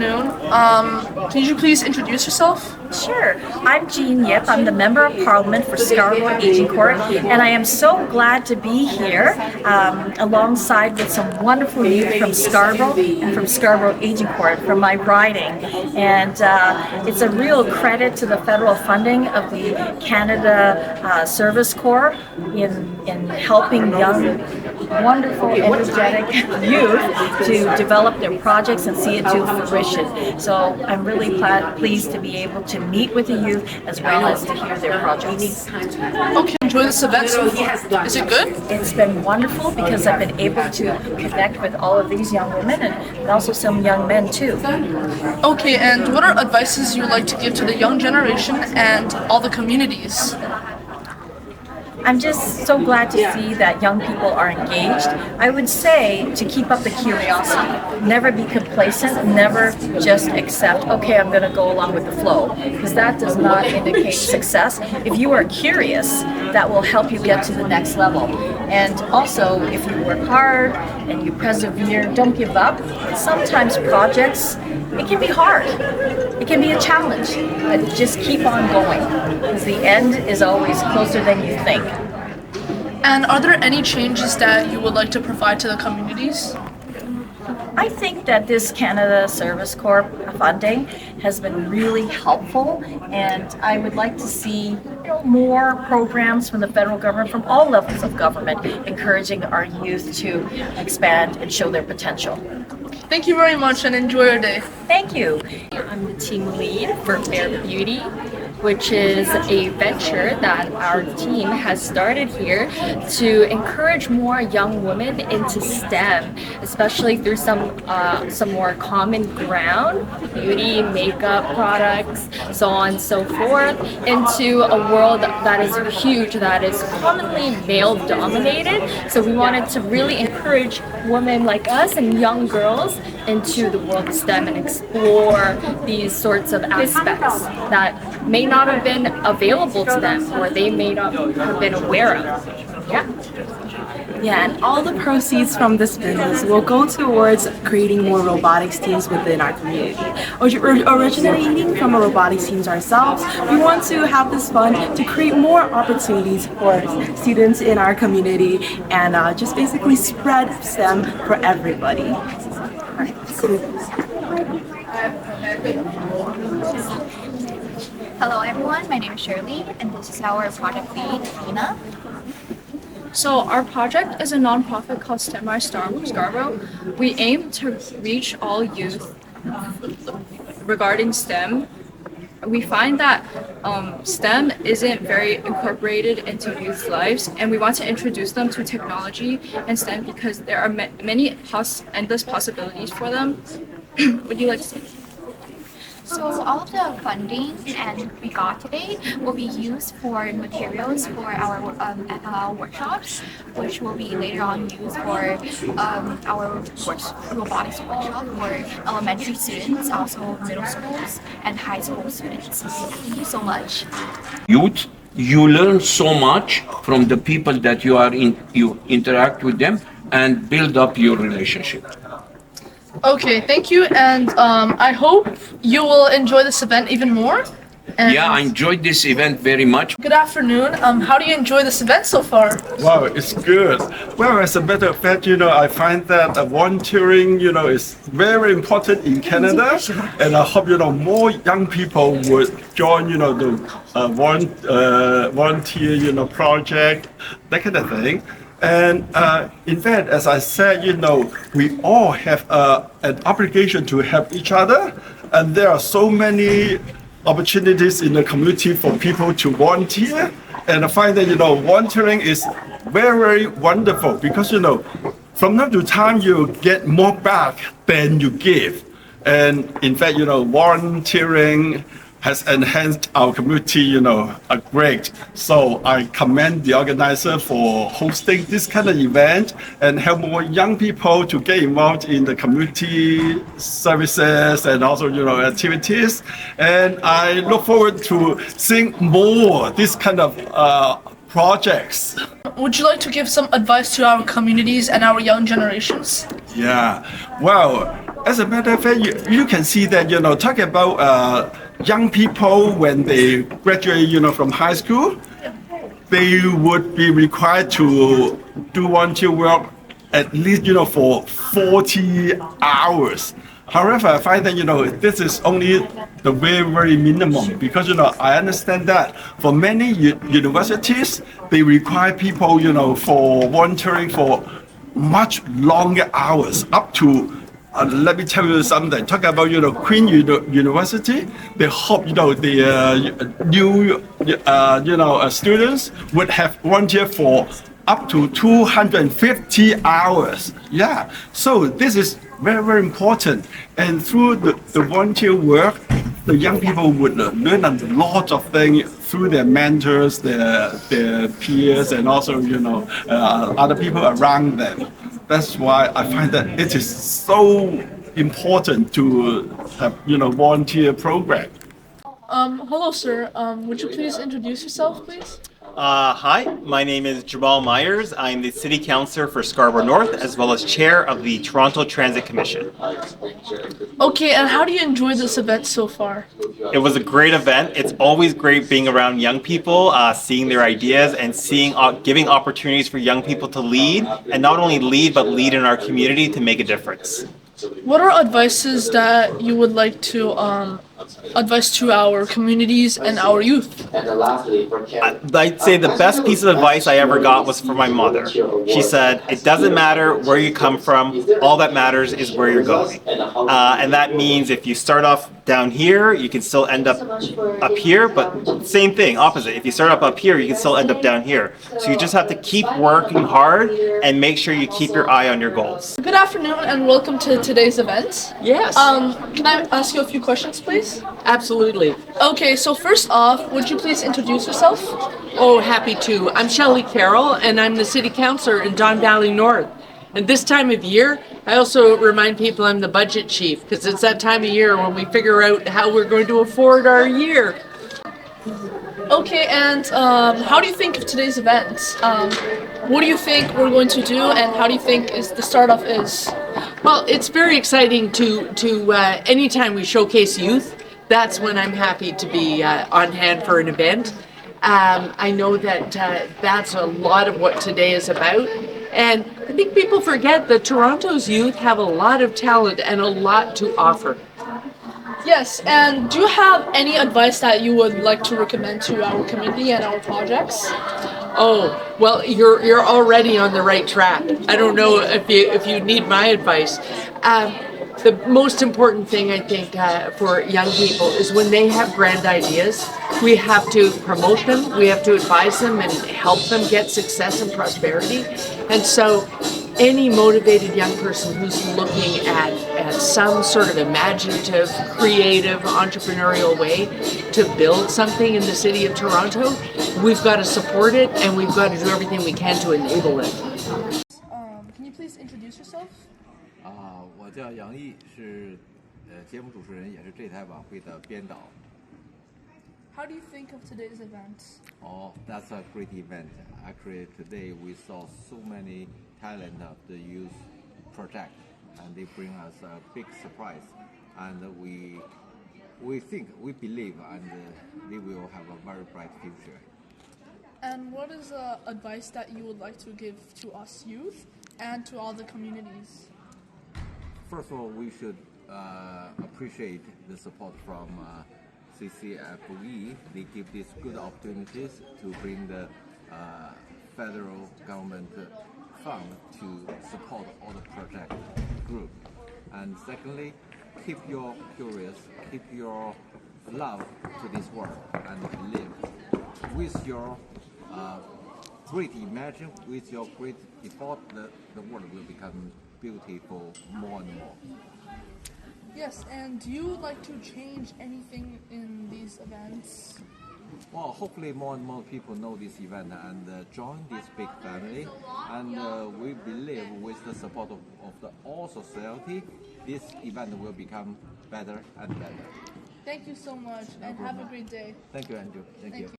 afternoon. Can you please introduce yourself? Sure. I'm Jean Yip. I'm the Member of Parliament for Scarborough Aging Court, and I am so glad to be here alongside with some wonderful youth from Scarborough and from Scarborough Aging Court from my riding. And it's a real credit to the federal funding of the Canada Service Corps in helping young, wonderful, energetic youth to develop their projects and see it to fruition. So I'm really pleased to be able to meet with the youth as well as to hear their projects. Okay, enjoy this event so far. Is it good? It's been wonderful because I've been able to connect with all of these young women and also some young men too. Okay, and what are advices you would like to give to the young generation and all the communities? I'm just so glad to see that young people are engaged. I would say to keep up the curiosity, never be complacent, never just accept, okay, I'm going to go along with the flow, because that does not indicate success. If you are curious, that will help you get to the next level. And also, if you work hard and you persevere, don't give up. Sometimes projects, it can be hard. It can be a challenge, but just keep on going, because the end is always closer than you think. And are there any changes that you would like to provide to the communities? I think that this Canada Service Corps funding has been really helpful, and I would like to see more programs from the federal government, from all levels of government, encouraging our youth to expand and show their potential. Thank you very much and enjoy your day. Thank you. I'm the team lead for Fair Beauty, which is a venture that our team has started here to encourage more young women into STEM, especially through some more common ground, beauty, makeup products, so on and so forth, into a world that is huge, that is commonly male-dominated. So we wanted to really encourage women like us and young girls into the world of STEM and explore these sorts of aspects that may not have been available to them or they may not have been aware of. Yeah, and all the proceeds from this business will go towards creating more robotics teams within our community. Originating from a robotics teams ourselves, we want to have this fund to create more opportunities for students in our community and just basically spread STEM for everybody. Hello everyone, my name is Shirley and this is our project lead, Tina. So our project is a nonprofit called STEM Scarborough. We aim to reach all youth regarding STEM. We find that STEM isn't very incorporated into youth lives, and we want to introduce them to technology and STEM because there are many endless possibilities for them. Would you like to say? So all of the funding and we got today will be used for materials for our workshops, which will be later on used for our robotics workshop for elementary students, also middle schools and high school students. Thank you so much. Youth, you learn so much from the people that you interact with them and build up your relationship. Okay, thank you, and I hope you will enjoy this event even more. And yeah, I enjoyed this event very much. Good afternoon. How do you enjoy this event so far? Wow, it's good. Well, as a matter of fact, I find that volunteering, is very important in Canada, and I hope, more young people would join, the volunteer, project, that kind of thing. And in fact, as I said, we all have an obligation to help each other, and there are so many opportunities in the community for people to volunteer. And I find that volunteering is very, very wonderful because from time to time you get more back than you give. And in fact, volunteering has enhanced our community, a great. So I commend the organizer for hosting this kind of event and help more young people to get involved in the community services and also, activities. And I look forward to seeing more this kind of projects. Would you like to give some advice to our communities and our young generations? Yeah, well, as a matter of fact, you can see that, talk about young people when they graduate, from high school, they would be required to do volunteer work at least, for 40 hours. However, I find that, this is only the very, very minimum because, I understand that for many universities, they require people, for volunteering for much longer hours, up to let me tell you something. Talk about Queen University. They hope the new students would have volunteer for up to 250 hours. Yeah. So this is very, very important. And through the volunteer work, the young people would learn a lot of things through their mentors, their peers, and also other people around them. That's why I find that it is so important to have volunteer program. Hello, sir. Would you please introduce yourself, please? Hi, my name is Jamal Myers. I'm the City Councillor for Scarborough North as well as Chair of the Toronto Transit Commission. Okay, and how do you enjoy this event so far? It was a great event. It's always great being around young people, seeing their ideas and giving opportunities for young people to lead, and not only lead, but lead in our community to make a difference. What are advices that you would like to advise to our communities and our youth? I'd say the best piece of advice I ever got was from my mother. She said, it doesn't matter where you come from, all that matters is where you're going. And that means if you start off down here, you can still end up here, but same thing, opposite. If you start up here, you can still end up down here. So you just have to keep working hard and make sure you keep your eye on your goals. Good afternoon and welcome to today's event. Yes. Can I ask you a few questions, please? Absolutely. Okay, so first off, would you please introduce yourself? Oh, happy to. I'm Shelley Carroll, and I'm the City Councillor in Don Valley North. And this time of year, I also remind people I'm the budget chief, because it's that time of year when we figure out how we're going to afford our year. Okay, and how do you think of today's event? What do you think we're going to do, and how do you think the start-off is? Well, it's very exciting to anytime we showcase youth, that's when I'm happy to be on hand for an event. I know that that's a lot of what today is about. And I think people forget that Toronto's youth have a lot of talent and a lot to offer. Yes, and do you have any advice that you would like to recommend to our community and our projects? Oh, well, you're already on the right track. I don't know if you need my advice. The most important thing, I think, for young people is when they have grand ideas, we have to promote them, we have to advise them and help them get success and prosperity. And so any motivated young person who's looking at some sort of imaginative, creative, entrepreneurial way to build something in the city of Toronto, we've got to support it and we've got to do everything we can to enable it. Can you please introduce yourself? 我叫杨毅，是节目主持人，也是这台晚会的编导。How do you think of today's event? Oh, that's a great event. Actually, today we saw so many talent of the youth project, and they bring us a big surprise. And we believe, and they will have a very bright future. And what is the advice that you would like to give to us youth and to all the communities? First of all, we should appreciate the support from CCFOE. They give these good opportunities to bring the federal government fund to support all the project group. And secondly, keep your curious, keep your love to this work and live with your great imagine, with your great effort, the world will become beautiful more and more. Yes, and do you like to change anything in these events? Well, hopefully more and more people know this event and join this big family. And we believe with the support of the all society, this event will become better and better. Thank you so much, and have a great day. Thank you, Andrew. Thank you.